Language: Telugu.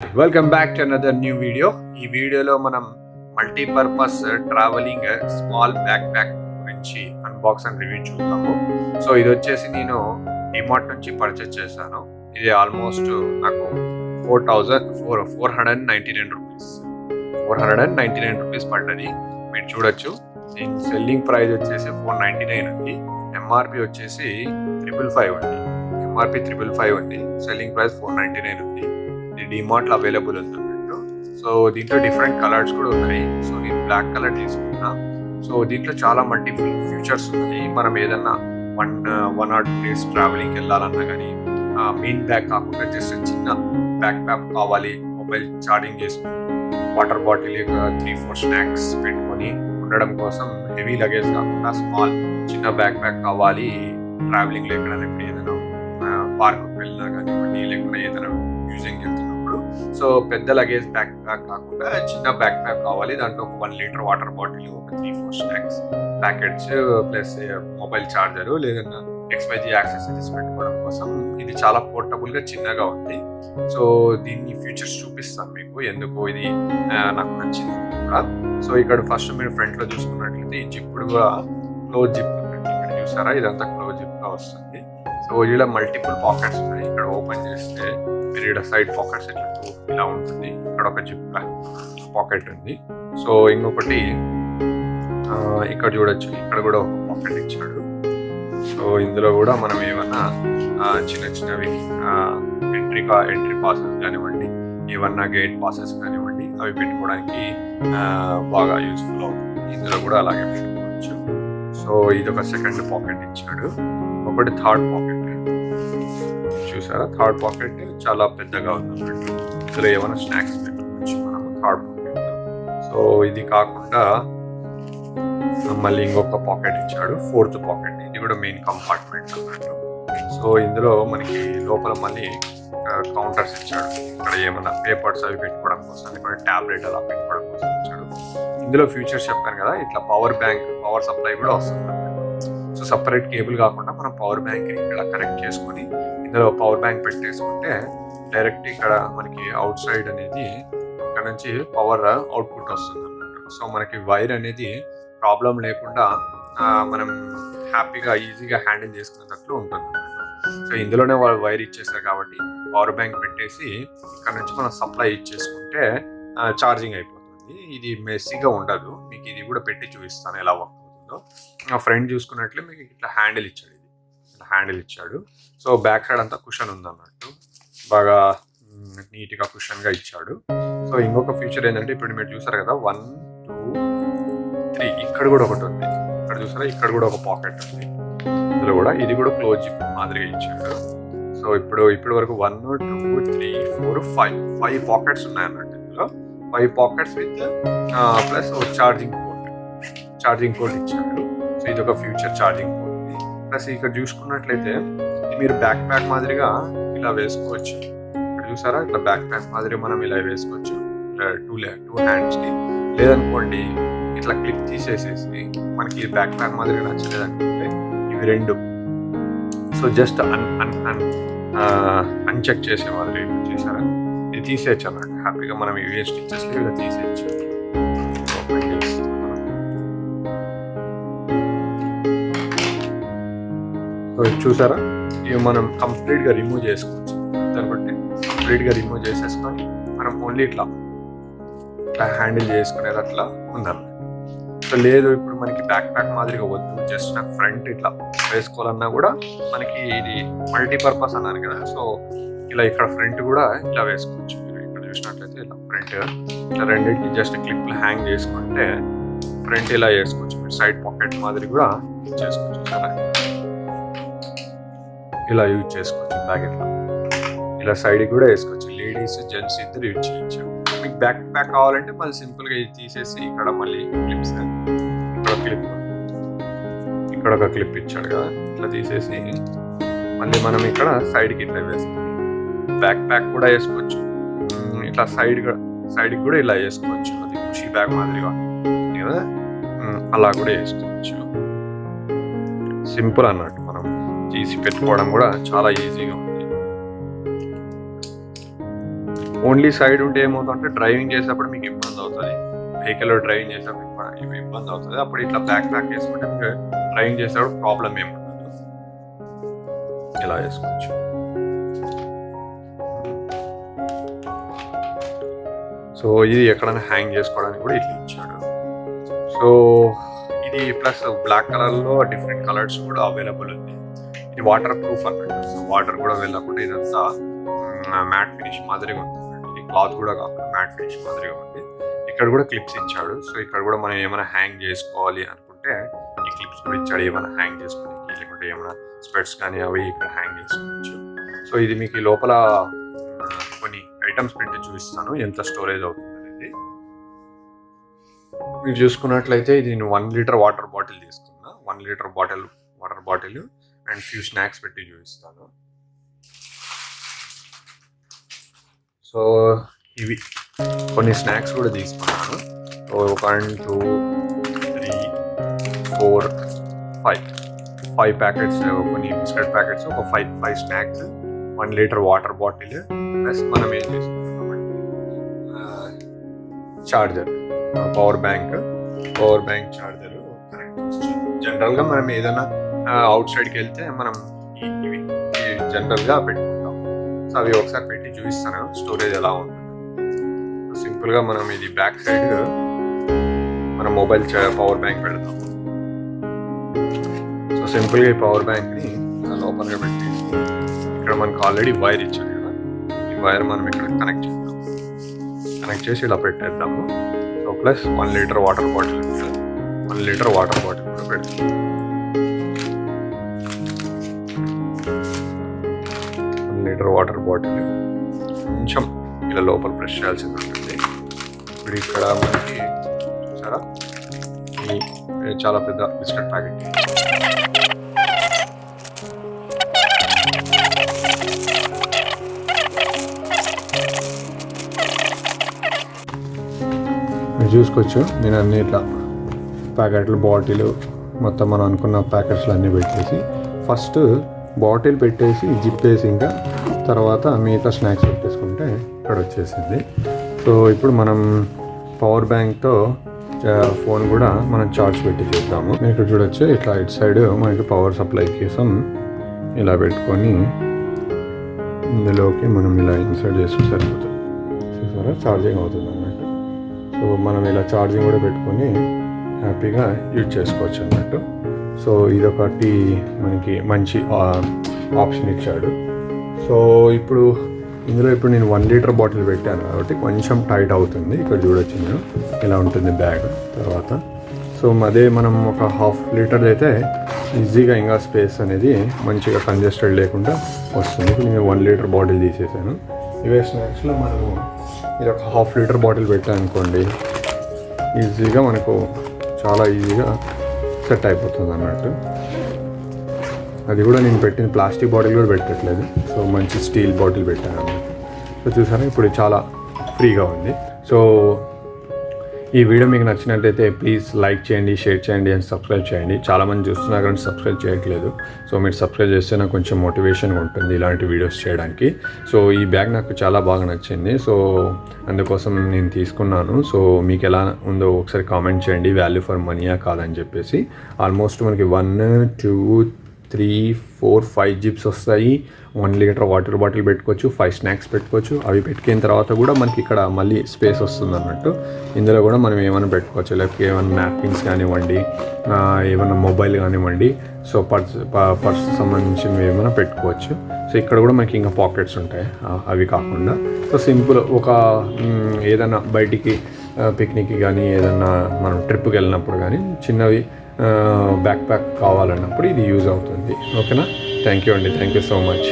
Welcome back to another new video. ఈ వీడియోలో మనం multipurpose travelling small back pack గురించి అన్బాక్స్ అండ్ రివ్యూ చూద్దాము. సో ఇది వచ్చేసి నేను డిమార్ట్ నుంచి పర్చేస్ చేశాను. ఇది ఆల్మోస్ట్ నాకు 499 రూపీస్ 499 రూపీస్ పడ్డది. మీరు చూడొచ్చు, దీని సెల్లింగ్ ప్రైస్ వచ్చేసి 499 ఉంది. ఎంఆర్పి వచ్చేసి 555 ఉంది. ఎంఆర్పి 555 ఉంది, సెల్లింగ్ ప్రైస్ 499 ఉంది. డిమార్ట్ లో అవైలబుల్ ఉంది అన్నట్టు. సో దీంట్లో డిఫరెంట్ కలర్స్ కూడా ఉన్నాయి. సో నేను బ్లాక్ కలర్ తీసుకున్నా. సో దీంట్లో చాలా మల్టిపుల్ ఫీచర్స్ ఉన్నాయి. మనం ఏదన్నా వన్ ఆర్ 2 డేస్ ట్రావెలింగ్ వెళ్ళాలన్నా కానీ మెయిన్ బ్యాగ్ కాకుండా జస్ట్ చిన్న బ్యాక్ ప్యాక్ కావాలి, మొబైల్ ఛార్జింగ్ చేసుకుని వాటర్ బాటిల్ 3-4 స్నాక్స్ పెట్టుకొని ఉండడం కోసం, హెవీ లగేజ్ కాకుండా స్మాల్ చిన్న బ్యాక్ ప్యాక్ కావాలి ట్రావెలింగ్ లో ఎక్కడైనా ఇప్పుడు ఏదైనా పార్క్ వెళ్ళినా కానివ్వండి, లేకుండా ఏదైనా మ్యూజియంకి వెళ్తున్నప్పుడు. సో పెద్ద లగేజ్ బ్యాక్ ప్యాక్ కాకుండా చిన్న బ్యాక్ ప్యాక్ కావాలి. దాంట్లో ఒక 1 లీటర్ వాటర్ బాటిల్, ఒక 3-4 snacks packets, plus mobile charger, లేదన్నా XYZ యాక్సెసరీస్ పెట్టుకోవడం కోసం ఇది చాలా పోర్టబుల్ గా చిన్నగా ఉంది. సో దీన్ని ఫీచర్స్ చూపిస్తాను మీకు, ఎందుకు ఇది నాకు నచ్చింది కూడా. సో ఇక్కడ ఫస్ట్ మీరు ఫ్రంట్ లో చూసుకున్నట్లయితే ఈ జిప్ కూడా క్లోజ్ జిప్ ఉన్నట్టు ఇక్కడ చూసారా, ఇదంతా క్లోజ్ జిప్ గా వస్తుంది. సో ఇలా మల్టిపుల్ పాకెట్స్ ఉన్నాయి. ఇక్కడ ఓపెన్ చేస్తే మీరు ఇక్కడ సైడ్ పాకెట్స్ ఇలా ఉంటుంది. ఇక్కడ ఒక జిప్ పాకెట్ ఉంది. సో ఇంకొకటి ఇక్కడ చూడొచ్చు, ఇక్కడ కూడా ఒక పాకెట్ ఇచ్చాడు. సో ఇందులో కూడా మనం ఏమన్నా చిన్న చిన్నవి ఎంట్రీ పాసెస్ కానివ్వండి, ఏమన్నా గేట్ పాసెస్ కానివ్వండి, అవి పెట్టుకోవడానికి బాగా యూస్ఫుల్ అవుతుంది. ఇందులో కూడా అలాగే పెట్టుకోవచ్చు. సో ఇది ఒక సెకండ్ పాకెట్ ఇచ్చాడు. ఒకటి థర్డ్ పాకెట్ చూసారా, థర్డ్ పాకెట్ చాలా పెద్దగా ఉంది అన్నట్టు. ఇందులో ఏమైనా స్నాక్స్ పెట్టుకోవచ్చు మనం థర్డ్ పాకెట్. సో ఇది కాకుండా మళ్ళీ ఇంకొక పాకెట్ ఇచ్చాడు, ఫోర్త్ పాకెట్. ఇది కూడా మెయిన్ కంపార్ట్మెంట్ అన్నట్టు. సో ఇందులో మనకి లోపల మళ్ళీ కౌంటర్స్ ఇచ్చాడు. ఇక్కడ ఏమన్నా పేపర్స్ అవి పెట్టుకోవడం కోసం, ఇక్కడ టాబ్లెట్ అలా పెట్టుకోవడం కోసం ఇచ్చాడు. ఇందులో ఫ్యూచర్స్ చెప్పాను కదా, ఇట్లా పవర్ బ్యాంక్, పవర్ సప్లై కూడా వస్తుంది అన్నట్టు. సో సపరేట్ కేబుల్ కాకుండా మనం పవర్ బ్యాంక్ ఇక్కడ కనెక్ట్ చేసుకొని ఇందులో పవర్ బ్యాంక్ పెట్టేసుకుంటే డైరెక్ట్ ఇక్కడ మనకి అవుట్ సైడ్ అనేది ఇక్కడ నుంచి పవర్ అవుట్పుట్ వస్తుంది అన్నట్టు. సో మనకి వైర్ అనేది ప్రాబ్లం లేకుండా మనం హ్యాపీగా ఈజీగా హ్యాండిల్ చేసుకునేటట్లు ఉంటుంది అన్నట్టు. సో ఇందులోనే వాళ్ళు వైర్ ఇచ్చేస్తారు కాబట్టి పవర్ బ్యాంక్ పెట్టేసి ఇక్కడ నుంచి మనం సప్లై ఇచ్చేసుకుంటే ఛార్జింగ్ అయిపోతుంది. ఇది మెస్సీగా ఉండదు. మీకు ఇది కూడా పెట్టి చూపిస్తాను ఎలా వర్క్ అవుతుందో. నా ఫ్రెండ్ చూసుకున్నట్లే మీకు ఇట్లా హ్యాండిల్ ఇచ్చాడు. ఇది ఇట్లా హ్యాండిల్ ఇచ్చాడు. సో బ్యాక్ సైడ్ అంతా కుషన్ ఉంది అన్నట్టు, బాగా నీట్గా కుషన్గా ఇచ్చాడు. సో ఇంకొక ఫీచర్ ఏంటంటే, ఇప్పుడు మీరు చూసారు కదా 1, 2, 3 ఇక్కడ కూడా ఒకటి ఉంది. ఇక్కడ చూసారా, ఇక్కడ కూడా ఒక పాకెట్ ఉంది. ఇందులో కూడా ఇది కూడా క్లోజ్ జిప్ మాదిరిగా ఇచ్చాడు. సో ఇప్పుడు వరకు 1, 2, 3, 4, 5 పాకెట్స్ ఉన్నాయి అన్నట్టు. ఇందులో 5 pockets with plus charging port ఇచ్చాడు. సో ఇది ఒక ఫ్యూచర్ ఛార్జింగ్ పోర్ట్. ప్లస్ ఇక్కడ చూసుకున్నట్లయితే మీరు బ్యాక్ ప్యాక్ మాదిరిగా ఇలా వేసుకోవచ్చు. ఇక్కడ చూసారా, ఇట్లా బ్యాక్ ప్యాక్ మాదిరిగా మనం ఇలా వేసుకోవచ్చు 2 హ్యాండ్స్కి. లేదనుకోండి ఇట్లా క్లిప్ తీసేసేసి మనకి బ్యాక్ ప్యాక్ మాదిరిగా నచ్చలేదు అనుకుంటే ఇవి 2 సో జస్ట్ అన్చెక్ చేసే మాదిరి చేశారా, ఇది తీసేయచ్చు అన్నట్టు. హ్యాపీగా మనం ఇవి స్టిచ్చెస్ ఇలా తీసేయచ్చు. సో చూసారా, ఇవి మనం కంప్లీట్గా రిమూవ్ చేసుకోవచ్చు. దాన్ని బట్టి కంప్లీట్గా రిమూవ్ చేసేసుకొని మనం ఓన్లీ ఇట్లా హ్యాండిల్ చేసుకునేది అట్లా ఉందన్నమాట. సో లేదు ఇప్పుడు మనకి బ్యాక్ ప్యాక్ మాదిరిగా వద్దు, జస్ట్ నాకు ఫ్రంట్ ఇట్లా వేసుకోవాలన్నా కూడా మనకి ఇది మల్టీపర్పస్ అన్నాను కదా. సో ఇలా ఇక్కడ ఫ్రంట్ కూడా ఇలా వేసుకోవచ్చు. మీరు ఇక్కడ చూసినట్లయితే ఇలా ఫ్రంట్ ఇలా రెండింటికి జస్ట్ క్లిప్లు హ్యాంగ్ చేసుకుంటే ఫ్రంట్ ఇలా వేసుకోవచ్చు. మీరు సైడ్ పాకెట్ మాదిరి కూడా యూజ్ చేసుకోవచ్చు. ఇలా యూజ్ చేసుకోవచ్చు. బ్యాగ్ ఇలా సైడ్ కూడా వేసుకోవచ్చు. లేడీస్ జెంట్స్ ఇద్దరు యూజ్ చేయొచ్చు. మీకు బ్యాక్ ప్యాక్ కావాలంటే మళ్ళీ సింపుల్గా ఇది తీసేసి ఇక్కడ మళ్ళీ క్లిప్స్, ఇక్కడ ఒక క్లిప్ ఇచ్చాడు కదా, ఇట్లా తీసేసి మళ్ళీ మనం ఇక్కడ సైడ్కి ఇట్లా వేసుకొని బ్యాక్ ప్యాక్ కూడా వేసుకోవచ్చు. ఇట్లా సైడ్కి కూడా ఇలా వేసుకోవచ్చు. అది ఖుషీ బ్యాగ్ మాదిరిగా కదా, అలా కూడా వేసుకోవచ్చు. సింపుల్ అన్నట్టు, మనం తీసి పెట్టుకోవడం కూడా చాలా ఈజీగా ఉంది. ఓన్లీ సైడ్ ఉంటే ఏమవుతుందంటే డ్రైవింగ్ చేసేటప్పుడు మీకు ఇబ్బంది అవుతుంది, వెహికల్లో డ్రైవింగ్ చేసేటప్పుడు ఇబ్బంది అవుతుంది. అప్పుడు ఇట్లా బ్యాక్ ప్యాక్ చేసుకుంటే మీకు డ్రైవింగ్ చేసేటప్పుడు ప్రాబ్లం ఏముండదు. ఇలా చేసుకోవచ్చు. సో ఇది ఎక్కడైనా హ్యాంగ్ చేసుకోవడానికి కూడా ఇట్లా ఇచ్చాడు. సో ఇది ప్లస్ బ్లాక్ కలర్లో డిఫరెంట్ కలర్స్ కూడా అవైలబుల్ ఉంది. ఇది వాటర్ ప్రూఫ్ అన్నట్టు, సో వాటర్ కూడా వెళ్ళకుండా ఇదంతా మ్యాట్ ఫినిష్ మాదిరిగా ఉంది. ఇది క్లాత్ కూడా కాకుండా మ్యాట్ ఫినిష్ మాదిరిగా ఉంది. ఇక్కడ కూడా క్లిప్స్ ఇచ్చాడు. సో ఇక్కడ కూడా మనం ఏమైనా హ్యాంగ్ చేసుకోవాలి అనుకుంటే ఈ క్లిప్స్ కూడా ఇచ్చాడు, ఏమైనా హ్యాంగ్ చేసుకోవడానికి, లేకుంటే ఏమైనా స్పెట్స్ కానీ అవి ఇక్కడ హ్యాంగ్ చేసుకోవచ్చు. సో ఇది మీకు లోపల కొన్ని ఐటమ్స్ పెట్టి చూపిస్తాను ఎంత స్టోరేజ్ అవుతుంది అనేది. మీరు చూసుకున్నట్లయితే ఇది నేను 1 లీటర్ వాటర్ బాటిల్ తీసుకున్నా. 1 litre water bottle and few snacks పెట్టి చూపిస్తాను. సో ఇవి కొన్ని స్నాక్స్ కూడా తీసుకున్నాను. సో 1 2 3 4 5 ప్యాకెట్స్, కొన్ని బిస్కెట్ ప్యాకెట్స్, ఒక 5 snacks, 1 litre water bottle, plus మనం ఏం చేసుకుంటున్నామంటే charger, power bank charger connect చేస్తాం. జనరల్గా మనం ఏదైనా అవుట్ సైడ్కి వెళ్తే మనం ఇవి జనరల్గా పెట్టుకుంటాం. సో అవి ఒకసారి పెట్టి చూపిస్తాను స్టోరేజ్ ఎలా ఉంటుంది. సింపుల్గా మనం ఇది బ్యాక్ సైడ్ మన మొబైల్ పవర్ బ్యాంక్ పెడతాం. సో సింపుల్గా ఈ పవర్ బ్యాంక్ని లోపలగా పెట్టేసి ఇక్కడ మనకు ఆల్రెడీ వైర్ ఇచ్చారు కదా, ఈ వైర్ మనం ఇక్కడ కనెక్ట్ చేద్దాం. కనెక్ట్ చేసి ఇలా పెట్టేద్దాము. So plus 1 litre water bottle, 1 litre water bottle కూడా పెడతాం. 1 లీటర్ వాటర్ బాటిల్ కొంచెం ఇలా లోపల ప్రెస్ చేయాల్సింది ఉంటుంది. ఇప్పుడు ఇక్కడ మనకి చూసారా ఈ చాలా పెద్ద బిస్కెట్ ప్యాకెట్. మీరు చూసుకోవచ్చు, నేను అన్ని ఇట్లా ప్యాకెట్లు, బాటిల్ మొత్తం మనం అనుకున్న ప్యాకెట్స్లు అన్నీ పెట్టేసి ఫస్ట్ బాటిల్ పెట్టేసి జిప్ వేసి ఇంకా తర్వాత మిగతా స్నాక్స్ పెట్టేసుకుంటే ఇక్కడ వచ్చేసింది. సో ఇప్పుడు మనం పవర్ బ్యాంక్తో ఫోన్ కూడా మనం చార్జ్ పెట్టి చూద్దాము. మీరు ఇక్కడ చూడొచ్చు, ఇట్లా ఇటు సైడ్ మనకి పవర్ సప్లై కోసం ఇలా పెట్టుకొని ఇందులోకి మనం ఇలా ఇన్సర్ట్ చేస్తే సరిపోతుంది. చూసారా, ఛార్జింగ్ అవుతుంది అన్నట్టు. సో మనం ఇలా ఛార్జింగ్ కూడా పెట్టుకొని హ్యాపీగా యూజ్ చేసుకోవచ్చు అన్నట్టు. సో ఇదొకటి మనకి మంచి ఆప్షన్ ఇచ్చాడు. సో ఇప్పుడు ఇందులో నేను 1 లీటర్ బాటిల్ పెట్టాను కాబట్టి కొంచెం టైట్ అవుతుంది. ఇక్కడ చూడొచ్చు నేను ఇలా ఉంటుంది బ్యాగ్ తర్వాత. సో అదే మనం ఒక 1/2 లీటర్ అయితే ఈజీగా ఇంకా స్పేస్ అనేది మంచిగా కంజెస్టెడ్ లేకుండా వస్తుంది. ఇప్పుడు నేను 1 లీటర్ బాటిల్ తీసేసాను. ఇవే స్నాక్స్లో మనము ఇది ఒక 1/2 లీటర్ బాటిల్ పెట్టాను అనుకోండి, ఈజీగా మనకు చాలా ఈజీగా సెట్ అయిపోతుంది అన్నట్టు. అది కూడా నేను పెట్టిన ప్లాస్టిక్ బాటిల్ కూడా పెట్టట్లేదు. సో మంచి స్టీల్ బాటిల్ పెట్టాను అన్నట్టు. సో చూసారా, ఇప్పుడు చాలా ఫ్రీగా ఉంది. సో ఈ వీడియో మీకు నచ్చినట్లయితే ప్లీజ్ లైక్ చేయండి, షేర్ చేయండి అండ్ సబ్స్క్రైబ్ చేయండి. చాలామంది చూస్తున్నారు కానీ సబ్స్క్రైబ్ చేయట్లేదు. సో మీరు సబ్స్క్రైబ్ చేస్తే నాకు కొంచెం మోటివేషన్గా ఉంటుంది ఇలాంటి వీడియోస్ చేయడానికి. సో ఈ బ్యాగ్ నాకు చాలా బాగా నచ్చింది. సో అందుకోసం నేను తీసుకున్నాను. సో మీకు ఎలా ఉందో ఒకసారి కామెంట్ చేయండి, వాల్యూ ఫర్ మనీయా కాదని చెప్పేసి. ఆల్మోస్ట్ మనకి 1 2 3 4 5 జిప్స్ వస్తాయి. 1 లీటర్ వాటర్ బాటిల్ పెట్టుకోవచ్చు, 5 స్నాక్స్ పెట్టుకోవచ్చు. అవి పెట్టుకున్న తర్వాత కూడా మనకి ఇక్కడ మళ్ళీ స్పేస్ వస్తుంది అన్నట్టు. ఇందులో కూడా మనం ఏమైనా పెట్టుకోవచ్చు, లేకపోతే ఏమైనా నాప్కిన్స్ కానివ్వండి, ఏమైనా మొబైల్ కానివ్వండి, సో పర్స్ సంబంధించినవి ఏమైనా పెట్టుకోవచ్చు. సో ఇక్కడ కూడా మనకి ఇంకా పాకెట్స్ ఉంటాయి అవి కాకుండా. సో సింపుల్ ఒక ఏదైనా బయటికి పిక్నిక్కి కానీ ఏదైనా మనం ట్రిప్కి వెళ్ళినప్పుడు కానీ చిన్నవి బ్యాక్ ప్యాక్ కావాలన్నప్పుడు ఇది యూజ్ అవుతుంది. ఓకేనా, థ్యాంక్ యూ అండి, థ్యాంక్ యూ సో మచ్.